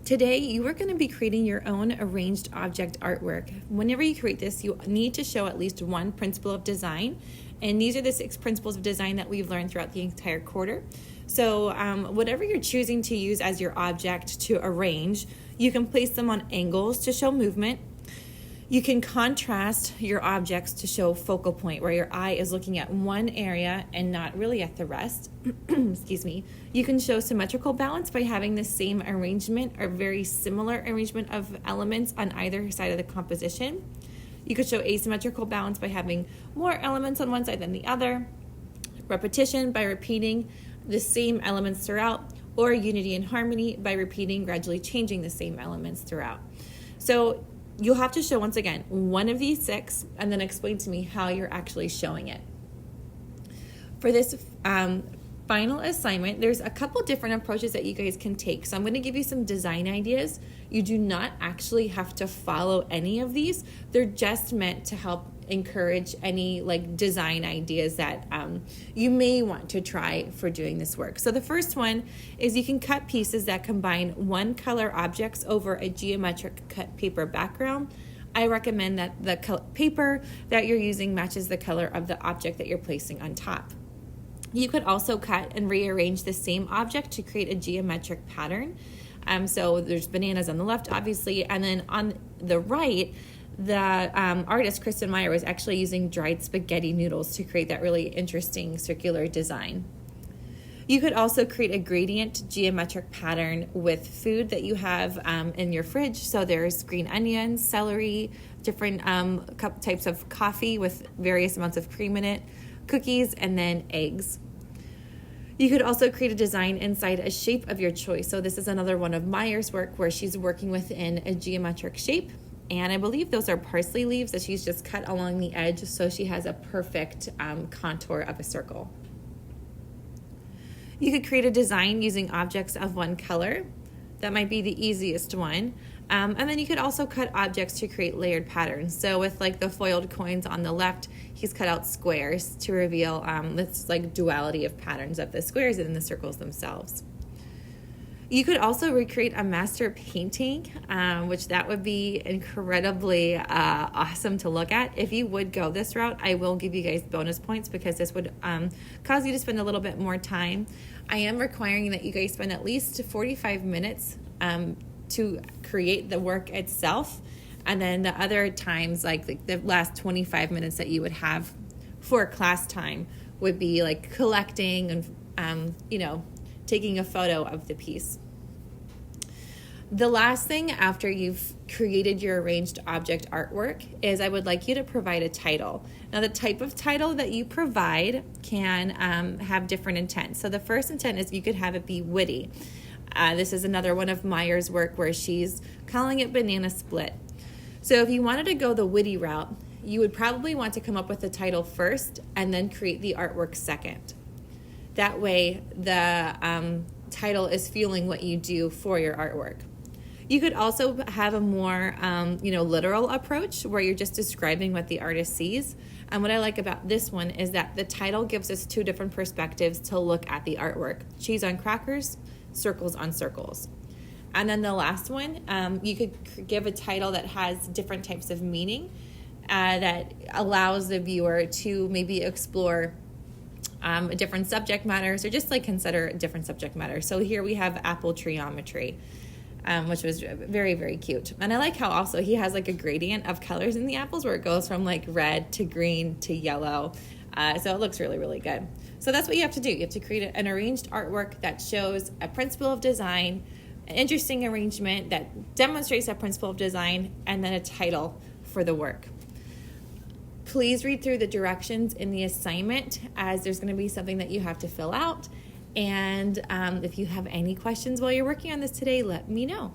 Today, you are going to be creating your own arranged object artwork. Whenever you create this, you need to show at least one principle of design. And these are the 6 principles of design that we've learned throughout the entire quarter. So whatever you're choosing to use as your object to arrange, you can place them on angles to show movement. You can contrast your objects to show focal point, where your eye is looking at one area and not really at the rest. Excuse me. You can show symmetrical balance by having the same arrangement or very similar arrangement of elements on either side of the composition. You could show asymmetrical balance by having more elements on one side than the other. Repetition by repeating the same elements throughout, or unity and harmony by repeating, gradually changing the same elements throughout. So you'll have to show, once again, one of these 6 and then explain to me how you're actually showing it. For this final assignment, there's a couple different approaches that you guys can take. So I'm going to give you some design ideas. You do not actually have to follow any of these. They're just meant to help encourage any design ideas that you may want to try for doing this work. So the first one is you can cut pieces that combine one color objects over a geometric cut paper background. I recommend that the paper that you're using matches the color of the object that you're placing on top. You could also cut and rearrange the same object to create a geometric pattern. So there's bananas on the left, obviously, and then on the right, the artist Kristen Meyer was actually using dried spaghetti noodles to create that really interesting circular design. You could also create a gradient geometric pattern with food that you have in your fridge. So there's green onions, celery, different types of coffee with various amounts of cream in it, cookies, and then eggs. You could also create a design inside a shape of your choice. So this is another one of Meyer's work where she's working within a geometric shape. And I believe those are parsley leaves that she's just cut along the edge, so she has a perfect contour of a circle. You could create a design using objects of one color. That might be the easiest one. And then you could also cut objects to create layered patterns. So with the foiled coins on the left, he's cut out squares to reveal this duality of patterns of the squares and then the circles themselves. You could also recreate a master painting, which that would be incredibly awesome to look at. If you would go this route, I will give you guys bonus points because this would cause you to spend a little bit more time. I am requiring that you guys spend at least 45 minutes to create the work itself. And then the other times, the last 25 minutes that you would have for class time would be collecting and, taking a photo of the piece. The last thing after you've created your arranged object artwork is I would like you to provide a title. Now the type of title that you provide can have different intents. So the first intent is you could have it be witty. This is another one of Meyer's work where she's calling it Banana Split. So if you wanted to go the witty route, you would probably want to come up with the title first and then create the artwork second. That way, the title is fueling what you do for your artwork. You could also have a more, literal approach where you're just describing what the artist sees. And what I like about this one is that the title gives us 2 different perspectives to look at the artwork. Cheese on crackers, circles on circles. And then the last one, you could give a title that has different types of meaning that allows the viewer to maybe explore different subject matters or just consider different subject matters. So here we have apple treeometry, which was very, very cute. And I like how also he has a gradient of colors in the apples where it goes from red to green to yellow. So it looks really, really good. So that's what you have to do. You have to create an arranged artwork that shows a principle of design, an interesting arrangement that demonstrates that principle of design, and then a title for the work. Please read through the directions in the assignment as there's going to be something that you have to fill out. And if you have any questions while you're working on this today, let me know.